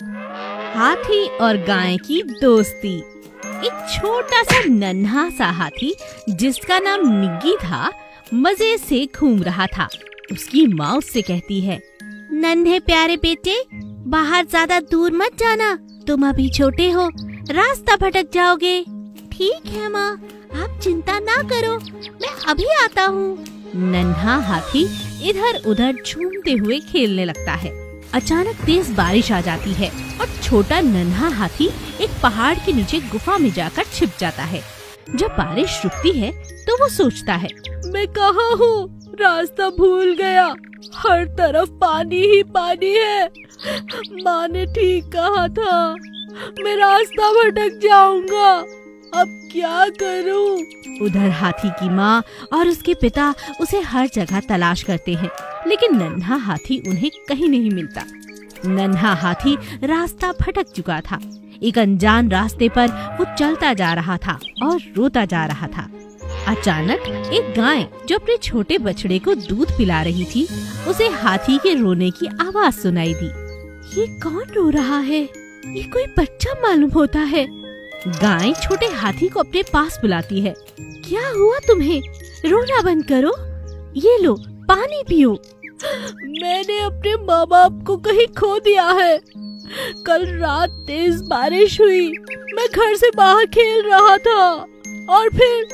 हाथी और गाय की दोस्ती। एक छोटा सा नन्हा सा हाथी जिसका नाम निग्गी था, मजे से घूम रहा था। उसकी माँ उससे कहती है, नन्हे प्यारे बेटे, बाहर ज्यादा दूर मत जाना, तुम अभी छोटे हो, रास्ता भटक जाओगे। ठीक है माँ, आप चिंता ना करो, मैं अभी आता हूँ। नन्हा हाथी इधर उधर झूमते हुए खेलने लगता है। अचानक तेज बारिश आ जाती है और छोटा नन्हा हाथी एक पहाड़ के नीचे गुफा में जाकर छिप जाता है। जब बारिश रुकती है तो वो सोचता है, मैं कहाँ हूँ? रास्ता भूल गया, हर तरफ पानी ही पानी है। माँ ने ठीक कहा था, मैं रास्ता भटक जाऊंगा, अब क्या करूँ? उधर हाथी की माँ और उसके पिता उसे हर जगह तलाश करते हैं, लेकिन नन्हा हाथी उन्हें कहीं नहीं मिलता। नन्हा हाथी रास्ता भटक चुका था। एक अनजान रास्ते पर वो चलता जा रहा था और रोता जा रहा था। अचानक एक गाय जो अपने छोटे बछड़े को दूध पिला रही थी, उसे हाथी के रोने की आवाज सुनाई दी। ये कौन रो रहा है? ये कोई बच्चा मालूम होता है। गाय छोटे हाथी को अपने पास बुलाती है। क्या हुआ तुम्हें? रोना बंद करो, ये लो पानी पियो। मैंने अपने माँ बाप को कहीं खो दिया है। कल रात तेज बारिश हुई, मैं घर से बाहर खेल रहा था और फिर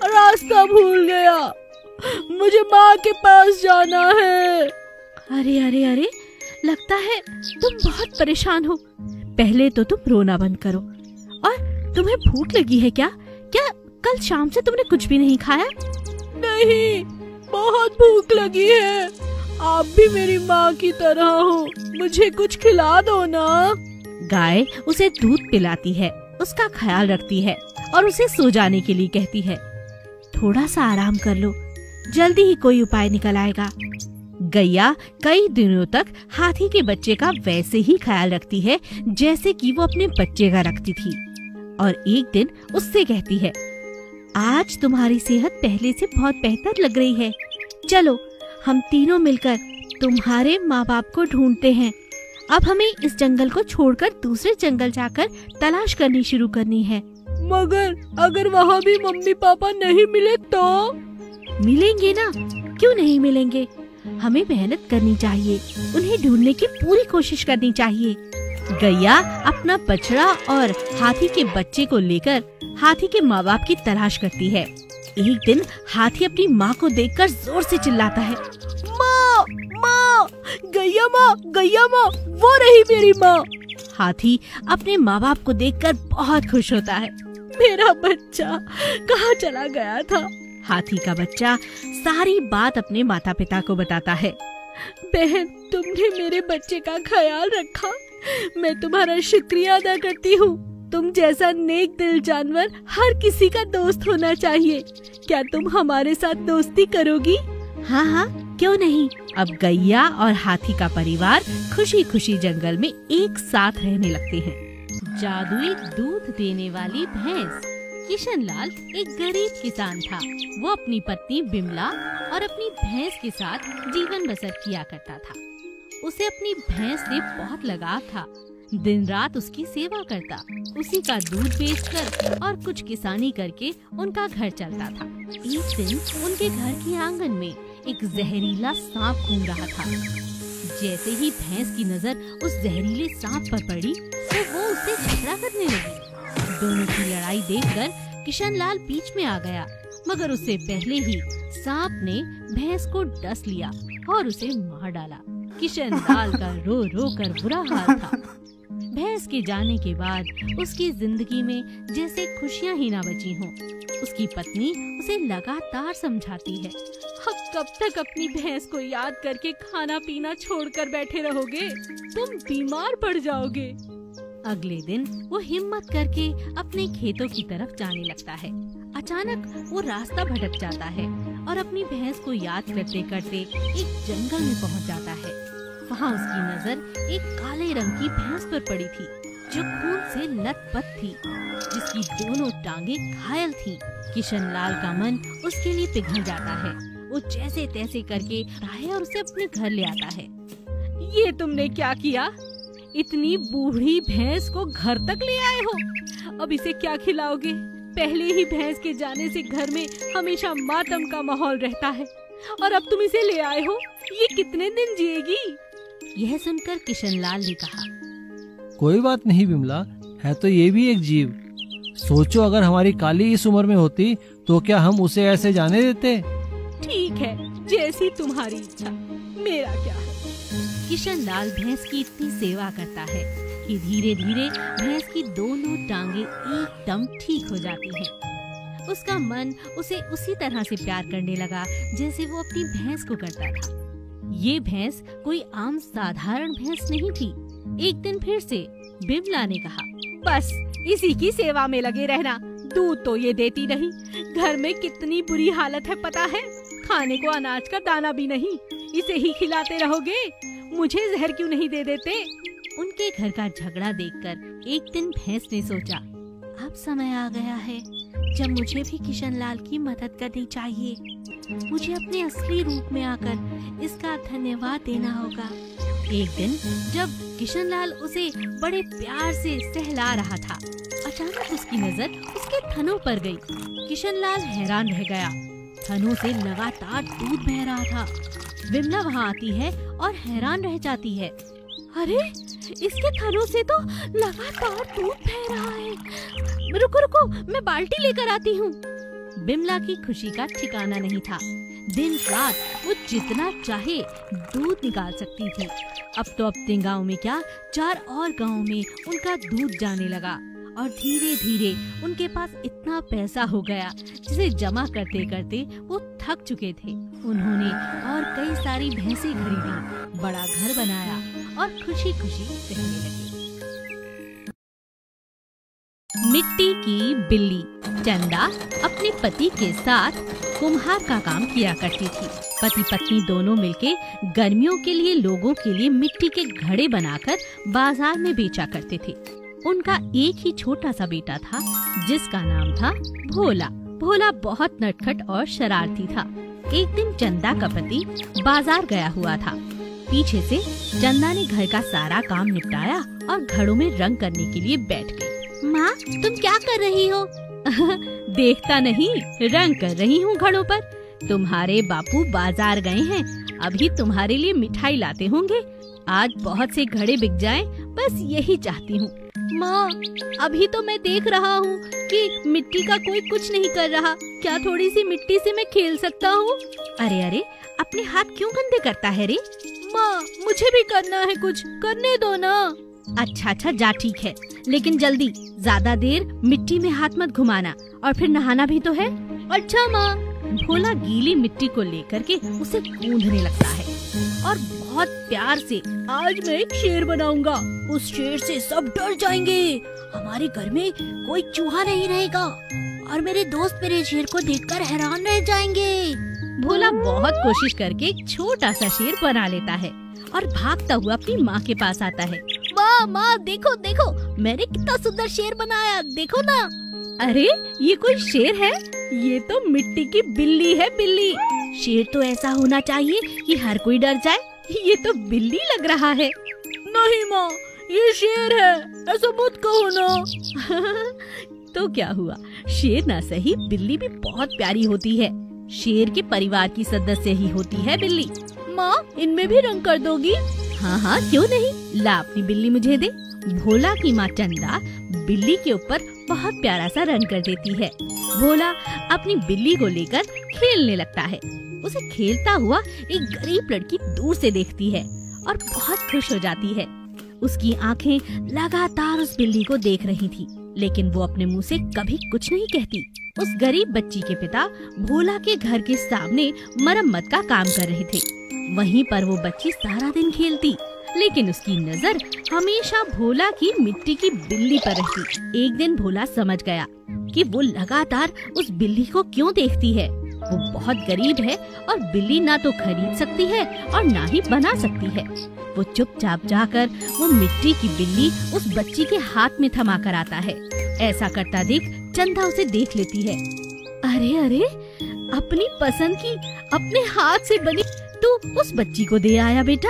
रास्ता भूल गया। मुझे माँ के पास जाना है। अरे अरे अरे, लगता है तुम बहुत परेशान हो। पहले तो तुम रोना बंद करो। और तुम्हें भूख लगी है क्या? क्या कल शाम से तुमने कुछ भी नहीं खाया? नहीं, बहुत भूख लगी है। आप भी मेरी माँ की तरह हो, मुझे कुछ खिला दो ना। गाय उसे दूध पिलाती है, उसका ख्याल रखती है और उसे सो जाने के लिए कहती है। थोड़ा सा आराम कर लो, जल्दी ही कोई उपाय निकल आएगा। गैया कई दिनों तक हाथी के बच्चे का वैसे ही ख्याल रखती है जैसे कि वो अपने बच्चे का रखती थी। और एक दिन उससे कहती है, आज तुम्हारी सेहत पहले से बहुत बेहतर लग रही है। चलो हम तीनों मिलकर तुम्हारे माँ बाप को ढूंढते हैं। अब हमें इस जंगल को छोड़कर दूसरे जंगल जाकर तलाश करनी शुरू करनी है। मगर अगर वहाँ भी मम्मी पापा नहीं मिले तो? मिलेंगे ना, क्यों नहीं मिलेंगे? हमें मेहनत करनी चाहिए, उन्हें ढूंढने की पूरी कोशिश करनी चाहिए। गैया अपना बछड़ा और हाथी के बच्चे को लेकर हाथी के माँ बाप की तलाश करती है। एक दिन हाथी अपनी माँ को देखकर जोर से चिल्लाता है, माँ माँ, गैया माँ, गैया माँ, वो रही मेरी माँ। हाथी अपने माँ बाप को देखकर बहुत खुश होता है। मेरा बच्चा कहाँ चला गया था? हाथी का बच्चा सारी बात अपने माता पिता को बताता है। बहन, तुमने मेरे बच्चे का ख्याल रखा, मैं तुम्हारा शुक्रिया अदा करती हूँ। तुम जैसा नेक दिल जानवर हर किसी का दोस्त होना चाहिए। क्या तुम हमारे साथ दोस्ती करोगी? हाँ हाँ, क्यों नहीं। अब गैया और हाथी का परिवार खुशी खुशी जंगल में एक साथ रहने लगते हैं। जादुई दूध देने वाली भैंस। किशनलाल एक गरीब किसान था। वो अपनी पत्नी बिमला और अपनी भैंस के साथ जीवन बसर किया करता था। उसे अपनी भैंस से बहुत लगाव था। दिन रात उसकी सेवा करता, उसी का दूध बेचकर और कुछ किसानी करके उनका घर चलता था। एक दिन उनके घर के आंगन में एक जहरीला सांप घूम रहा था। जैसे ही भैंस की नजर उस जहरीले सांप पर पड़ी तो वो उससे झगड़ा करने लगी। दोनों की लड़ाई देखकर किशनलाल बीच में आ गया, मगर उससे पहले ही सांप ने भैंस को डस लिया और उसे मार डाला। किशनलाल का रो रो कर बुरा हाल था। भैंस के जाने के बाद उसकी जिंदगी में जैसे खुशियाँ ही ना बची हों। उसकी पत्नी उसे लगातार समझाती है, अब कब तक अपनी भैंस को याद करके खाना पीना छोड़कर बैठे रहोगे? तुम बीमार पड़ जाओगे। अगले दिन वो हिम्मत करके अपने खेतों की तरफ जाने लगता है। अचानक वो रास्ता भटक जाता है और अपनी भैंस को याद करते करते एक जंगल में पहुंच जाता है। वहाँ उसकी नजर एक काले रंग की भैंस पर पड़ी थी जो खून से लथपथ थी, जिसकी दोनों टांगे घायल थीं। किशनलाल का मन उसके लिए पिघल जाता है। वो जैसे तैसे करके है और उसे अपने घर ले आता है। ये तुमने क्या किया? इतनी बूढ़ी भैंस को घर तक ले आए हो। अब इसे क्या खिलाओगे? पहले ही भैंस के जाने से घर में हमेशा मातम का माहौल रहता है और अब तुम इसे ले आए हो। ये कितने दिन जिएगी? यह सुनकर किशनलाल ने कहा, कोई बात नहीं विमला, है तो ये भी एक जीव। सोचो अगर हमारी काली इस उम्र में होती तो क्या हम उसे ऐसे जाने देते? ठीक है, जैसी तुम्हारी इच्छा, मेरा क्या है। किशनलाल भैंस की इतनी सेवा करता है कि धीरे धीरे भैंस की दोनों टांगे एकदम ठीक हो जाती हैं। उसका मन उसे उसी तरह से प्यार करने लगा जैसे वो अपनी भैंस को करता था। ये भैंस कोई आम साधारण भैंस नहीं थी। एक दिन फिर से बिमला ने कहा, बस इसी की सेवा में लगे रहना, दूध तो ये देती नहीं। घर में कितनी बुरी हालत है पता है, खाने को अनाज का दाना भी नहीं। इसे ही खिलाते रहोगे, मुझे जहर क्यों नहीं दे देते? उनके घर का झगड़ा देखकर एक दिन भैंस ने सोचा, अब समय आ गया है जब मुझे भी किशनलाल की मदद करनी चाहिए। मुझे अपने असली रूप में आकर इसका धन्यवाद देना होगा। एक दिन जब किशनलाल उसे बड़े प्यार से सहला रहा था, अचानक उसकी नजर उसके थनों पर गई। किशनलाल हैरान रह गया। थनों से लगातार दूध बह रहा था। विमला वहाँ आती है और हैरान रह जाती है, अरे इसके थनों से तो लगातार दूध बह रहा है। रुको रुको, मैं बाल्टी लेकर आती हूँ। बिमला की खुशी का ठिकाना नहीं था। दिन रात वो जितना चाहे दूध निकाल सकती थी। अब तो अपने गांव में क्या, 4 और गांव में उनका दूध जाने लगा और धीरे धीरे उनके पास इतना पैसा हो गया जिसे जमा करते करते वो थक चुके थे। उन्होंने और कई सारी भैंसें खरीदी, बड़ा घर बनाया और खुशी खुशी रहने लगे। मिट्टी की बिल्ली चंदा अपने पति के साथ कुम्हार का काम किया करती थी। पति पत्नी दोनों मिलके गर्मियों के लिए लोगों के लिए मिट्टी के घड़े बनाकर बाजार में बेचा करते थे। उनका एक ही छोटा सा बेटा था जिसका नाम था भोला। भोला बहुत नटखट और शरारती था। एक दिन चंदा का पति बाजार गया हुआ था। पीछे से चंदा ने घर का सारा काम निपटाया और घड़ों में रंग करने के लिए बैठ गई। माँ, तुम क्या कर रही हो? देखता नहीं, रंग कर रही हूँ घड़ों पर। तुम्हारे बापू बाजार गए हैं, अभी तुम्हारे लिए मिठाई लाते होंगे। आज बहुत से घड़े बिक जाएं, बस यही चाहती हूँ। माँ, अभी तो मैं देख रहा हूँ कि मिट्टी का कोई कुछ नहीं कर रहा। क्या थोड़ी सी मिट्टी से मैं खेल सकता हूँ? अरे अरे, अपने हाथ क्यों गंदे करता है रे? माँ, मुझे भी करना है, कुछ करने दो ना। अच्छा अच्छा, जा ठीक है, लेकिन जल्दी, ज्यादा देर मिट्टी में हाथ मत घुमाना, और फिर नहाना भी तो है। अच्छा माँ। भोला गीली मिट्टी को लेकर के उसे गूंथने लगता है और बहुत प्यार से, आज मैं एक शेर बनाऊंगा, उस शेर से सब डर जाएंगे, हमारे घर में कोई चूहा नहीं रहेगा और मेरे दोस्त मेरे शेर को देखकर हैरान रह जाएंगे। भोला बहुत कोशिश करके एक छोटा सा शेर बना लेता है और भागता हुआ अपनी माँ के पास आता है। माँ माँ, देखो देखो, मैंने कितना सुंदर शेर बनाया, देखो ना। अरे ये कोई शेर है? ये तो मिट्टी की बिल्ली है, बिल्ली। शेर तो ऐसा होना चाहिए कि हर कोई डर जाए, ये तो बिल्ली लग रहा है। नहीं माँ, ये शेर है, ऐसा मत कहो ना। तो क्या हुआ, शेर ना सही, बिल्ली भी बहुत प्यारी होती है। शेर के परिवार की सदस्य ही होती है बिल्ली। माँ, इनमें भी रंग कर दोगी? हाँ हाँ, क्यों नहीं, ला अपनी बिल्ली मुझे दे। भोला की माँ चंदा बिल्ली के ऊपर बहुत प्यारा सा रंग कर देती है। भोला अपनी बिल्ली को लेकर खेलने लगता है। उसे खेलता हुआ एक गरीब लड़की दूर से देखती है और बहुत खुश हो जाती है। उसकी आंखें लगातार उस बिल्ली को देख रही थी, लेकिन वो अपने मुंह से कभी कुछ नहीं कहती। उस गरीब बच्ची के पिता भोला के घर के सामने मरम्मत का काम कर रहे थे। वहीं पर वो बच्ची सारा दिन खेलती, लेकिन उसकी नजर हमेशा भोला की मिट्टी की बिल्ली पर रहती। एक दिन भोला समझ गया कि वो लगातार उस बिल्ली को क्यों देखती है। वो बहुत गरीब है और बिल्ली ना तो खरीद सकती है और ना ही बना सकती है। वो चुपचाप जाकर वो मिट्टी की बिल्ली उस बच्ची के हाथ में थमा कर आता है। ऐसा करता देख चंदा उसे देख लेती है। अरे अरे, अपनी पसंद की अपने हाथ से बनी तू उस बच्ची को दे आया बेटा?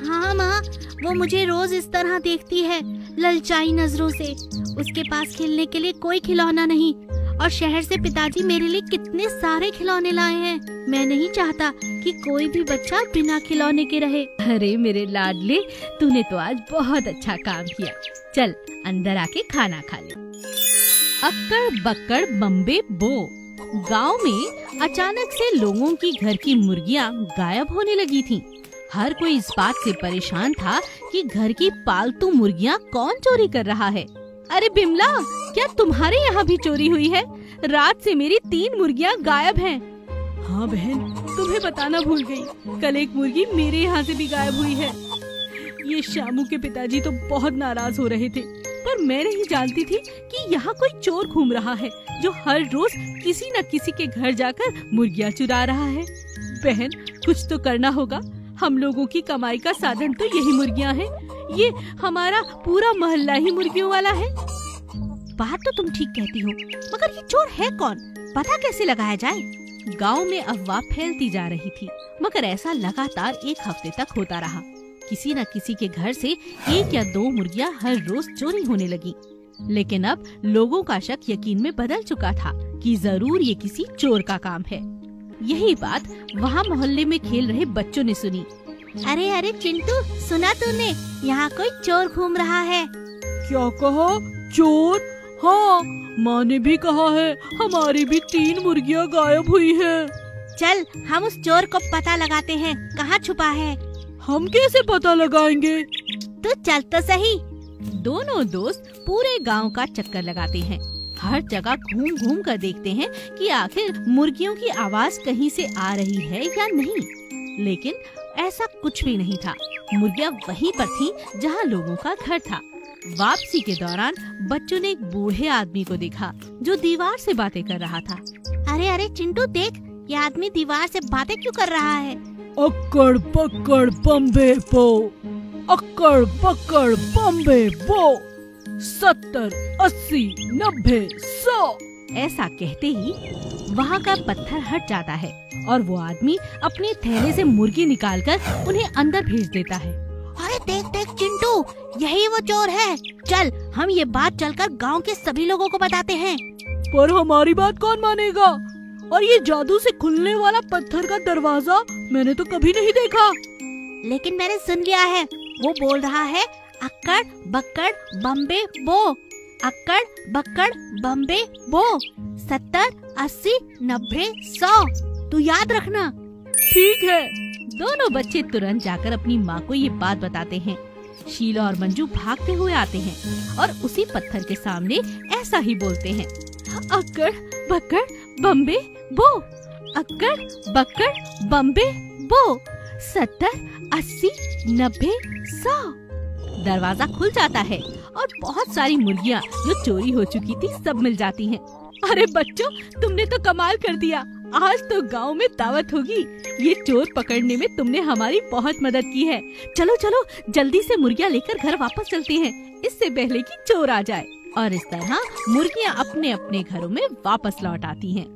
हाँ माँ, वो मुझे रोज इस तरह देखती है, ललचाई नजरों से। उसके पास खेलने के लिए कोई खिलौना नहीं और शहर से पिताजी मेरे लिए कितने सारे खिलौने लाए हैं। मैं नहीं चाहता कि कोई भी बच्चा बिना खिलौने के रहे। अरे मेरे लाडले, तूने तो आज बहुत अच्छा काम किया। चल अंदर आके खाना खा ले। अक्कड़ बक्कड़ बम्बे बो। गांव में अचानक से लोगों की घर की मुर्गियां गायब होने लगी थीं। हर कोई इस बात से परेशान था कि घर की पालतू मुर्गियां कौन चोरी कर रहा है। अरे बिमला, क्या तुम्हारे यहाँ भी चोरी हुई है? रात से मेरी 3 मुर्गियां गायब हैं। हाँ बहन, तुम्हें बताना भूल गई। कल एक मुर्गी मेरे यहाँ से भी गायब हुई है। ये शामू के पिताजी तो बहुत नाराज हो रहे थे, पर मैं नहीं जानती थी कि यहाँ कोई चोर घूम रहा है जो हर रोज किसी न किसी के घर जाकर मुर्गियाँ चुरा रहा है। बहन, कुछ तो करना होगा। हम लोगों की कमाई का साधन तो यही मुर्गियाँ हैं। ये हमारा पूरा मोहल्ला ही मुर्गियों वाला है। बात तो तुम ठीक कहती हो, मगर ये चोर है कौन? पता कैसे लगाया जाए? गांव में अफवाह फैलती जा रही थी, मगर ऐसा लगातार 1 हफ्ते तक होता रहा। किसी न किसी के घर से 1 या 2 मुर्गियां हर रोज चोरी होने लगी। लेकिन अब लोगों का शक यकीन में बदल चुका था कि जरूर ये किसी चोर का काम है। यही बात वहाँ मोहल्ले में खेल रहे बच्चों ने सुनी। अरे अरे चिंटू, सुना तूने? यहाँ कोई चोर घूम रहा है। क्या कहा? चोर? हाँ, माँ ने भी कहा है। हमारी भी 3 मुर्गियाँ गायब हुई हैं। चल हम उस चोर को पता लगाते हैं, कहाँ छुपा है। हम कैसे पता लगाएंगे? तो चल तो सही। दोनों दोस्त पूरे गांव का चक्कर लगाते हैं। हर जगह घूम घूम कर देखते हैं कि आखिर मुर्गियों की आवाज कहीं से आ रही है या नहीं। लेकिन ऐसा कुछ भी नहीं था। मुर्गियाँ वहीं पर थीं जहाँ लोगों का घर था। वापसी के दौरान बच्चों ने एक बूढ़े आदमी को देखा जो दीवार से बातें कर रहा था। अरे अरे चिंटू, देख, ये आदमी दीवार से बातें क्यों कर रहा है? अक्कड़ बक्कड़ बम्बे बो, अक्कड़ बक्कड़ बम्बे बो, 70, 80, 90, 100। ऐसा कहते ही वहाँ का पत्थर हट जाता है और वो आदमी अपने थैले से मुर्गी निकालकर उन्हें अंदर भेज देता है। अरे देख देख चिंटू, यही वो चोर है। चल हम ये बात चलकर गांव के सभी लोगों को बताते हैं। पर हमारी बात कौन मानेगा? और ये जादू से खुलने वाला पत्थर का दरवाजा मैंने तो कभी नहीं देखा। लेकिन मैंने सुन लिया है, वो बोल रहा है अक्कड़ बक्कड़ बम्बे बो, अक्कड़ बक्कड़ बम्बे बो, 70, 80, 90, 100। तू याद रखना। ठीक है। दोनों बच्चे तुरंत जाकर अपनी माँ को ये बात बताते हैं। शीला और मंजू भागते हुए आते हैं और उसी पत्थर के सामने ऐसा ही बोलते हैं, अक्कड़ बक्कड़ बम्बे बो, अक्कड़ बक्कड़ बम्बे बो, 70, 80, 90, 100। दरवाजा खुल जाता है और बहुत सारी मुर्गियाँ जो चोरी हो चुकी थी सब मिल जाती हैं। अरे बच्चों, तुमने तो कमाल कर दिया। आज तो गांव में दावत होगी। ये चोर पकड़ने में तुमने हमारी बहुत मदद की है। चलो चलो जल्दी से मुर्गियाँ लेकर घर वापस चलते हैं, इससे पहले कि चोर आ जाए। और इस तरह मुर्गियाँ अपने अपने घरों में वापस लौट आती हैं।